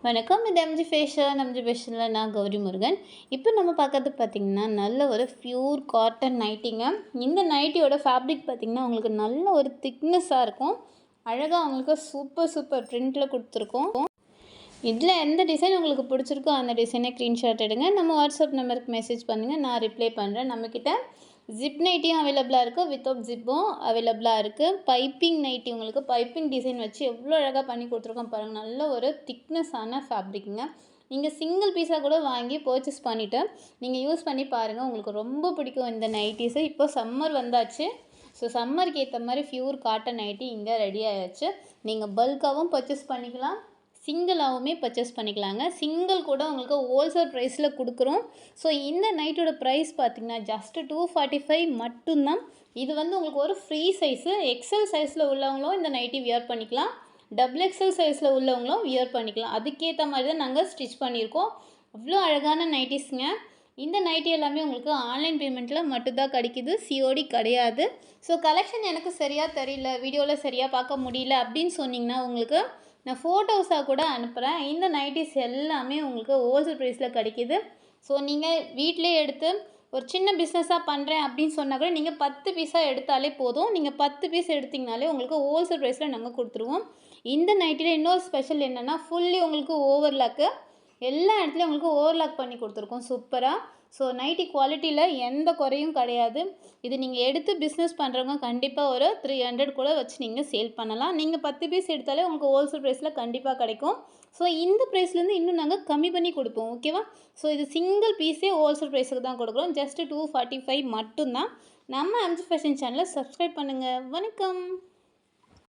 வணக்கம். இது MG fashion. MG ஃபேஷனில் நான் கௌரி முருகன். இப்போ நம்ம பார்க்கறது பார்த்திங்கன்னா, நல்ல ஒரு ப்யூர் காட்டன் நைட்டிங்க. இந்த நைட்டியோட ஃபேப்ரிக் பார்த்திங்கன்னா, உங்களுக்கு நல்ல ஒரு திக்னஸ்ஸாக இருக்கும். அழகாக உங்களுக்கு சூப்பர் பிரிண்டில் கொடுத்துருக்கோம். இதில் எந்த டிசைன் உங்களுக்கு பிடிச்சிருக்கோ அந்த டிசைனை ஸ்க்ரீன்ஷாட் எடுங்க. நம்ம வாட்ஸ்அப் நம்பருக்கு மெசேஜ் பண்ணுங்கள், நான் ரிப்ளை பண்ணுறேன். நம்மக்கிட்ட ஜிப் நைட்டியும் அவைலபிளாக இருக்குது, வித்தவுட் ஜிப்பும் அவைலபிளாக இருக்குது. பைப்பிங் நைட்டி உங்களுக்கு பைப்பிங் டிசைன் வச்சு எவ்வளோ அழகாக பண்ணி கொடுத்துருக்கோம் பாருங்கள். நல்ல ஒரு திக்னஸான ஃபேப்ரிக்குங்க. நீங்கள் சிங்கிள் பீஸாக கூட வாங்கி பர்ச்சேஸ் பண்ணிவிட்டு நீங்கள் யூஸ் பண்ணி பாருங்கள், உங்களுக்கு ரொம்ப பிடிக்கும் இந்த நைட்டிஸு. இப்போ சம்மர் வந்தாச்சு. ஸோ சம்மருக்கு ஏற்ற மாதிரி ப்யூர் காட்டன் நைட்டி இங்கே ரெடி ஆகிடுச்சு. நீங்கள் பல்காகவும் பர்ச்சேஸ் பண்ணிக்கலாம், சிங்கிளாகவுமே பர்ச்சேஸ் பண்ணிக்கலாங்க. சிங்கிள் கூட உங்களுக்கு ஹோல்சேல் ப்ரைஸில் கொடுக்குறோம். ஸோ இந்த நைட்டோட ப்ரைஸ் பார்த்திங்கன்னா ஜஸ்ட்டு 245 மட்டும்தான். இது வந்து உங்களுக்கு ஒரு ஃப்ரீ சைஸு. எக்ஸல் சைஸில் உள்ளவங்களும் இந்த நைட்டி வியர் பண்ணிக்கலாம், டபுள் எக்ஸல் சைஸில் உள்ளவங்களும் வியர் பண்ணிக்கலாம். அதுக்கேற்ற மாதிரி தான் நாங்கள் ஸ்டிச் பண்ணியிருக்கோம். அவ்வளோ அழகான நைட்டிஸுங்க. இந்த நைட்டி எல்லாமே உங்களுக்கு ஆன்லைன் பேமெண்ட்டில் மட்டும்தான் கிடைக்கிது, சிஓடி கிடையாது. ஸோ கலெக்ஷன் எனக்கு சரியாக தெரியல, வீடியோவில் சரியாக பார்க்க முடியல அப்படின்னு சொன்னிங்கன்னா உங்களுக்கு நான் ஃபோட்டோஸாக கூட அனுப்புகிறேன். இந்த நைட்டிஸ் எல்லாமே உங்களுக்கு ஹோல்சேல் ப்ரைஸில் கிடைக்கிது. ஸோ நீங்கள் வீட்டிலே எடுத்து ஒரு சின்ன பிஸ்னஸாக பண்ணுறேன் அப்படின்னு சொன்னால் கூட நீங்கள் 10 பீஸாக எடுத்தாலே போதும். நீங்கள் 10 பீஸ் எடுத்திங்கனாலே உங்களுக்கு ஹோல்சேல் ப்ரைஸில் நாங்கள் கொடுத்துருவோம். இந்த நைட்டியில் இன்னொரு ஸ்பெஷல் என்னென்னா, ஃபுல்லி உங்களுக்கு ஓவர்லாக்கு, எல்லா இடத்துலையும் உங்களுக்கு ஓவர்லாக் பண்ணி கொடுத்துருக்கோம் சூப்பராக. ஸோ நைட்டி குவாலிட்டியில் எந்த குறையும் கிடையாது. இது நீங்கள் எடுத்து பிஸ்னஸ் பண்ணுறவங்க கண்டிப்பாக ஒரு 300 கூட வச்சு நீங்கள் சேல் பண்ணலாம். நீங்கள் 10 பீஸ் எடுத்தாலே உங்களுக்கு ஹோல்சேல் ப்ரைஸில் கண்டிப்பாக கிடைக்கும். ஸோ இந்த ப்ரைஸ்லேருந்து இன்னும் நாங்கள் கம்மி பண்ணி கொடுப்போம், ஓகேவா? ஸோ இது சிங்கிள் பீஸே ஹோல்சேல் ப்ரைஸுக்கு தான் கொடுக்குறோம். ஜஸ்ட்டு 245 மட்டும்தான். நம்ம எம்ஜி ஃபேஷன் சேனலை சப்ஸ்கிரைப் பண்ணுங்கள். வணக்கம்.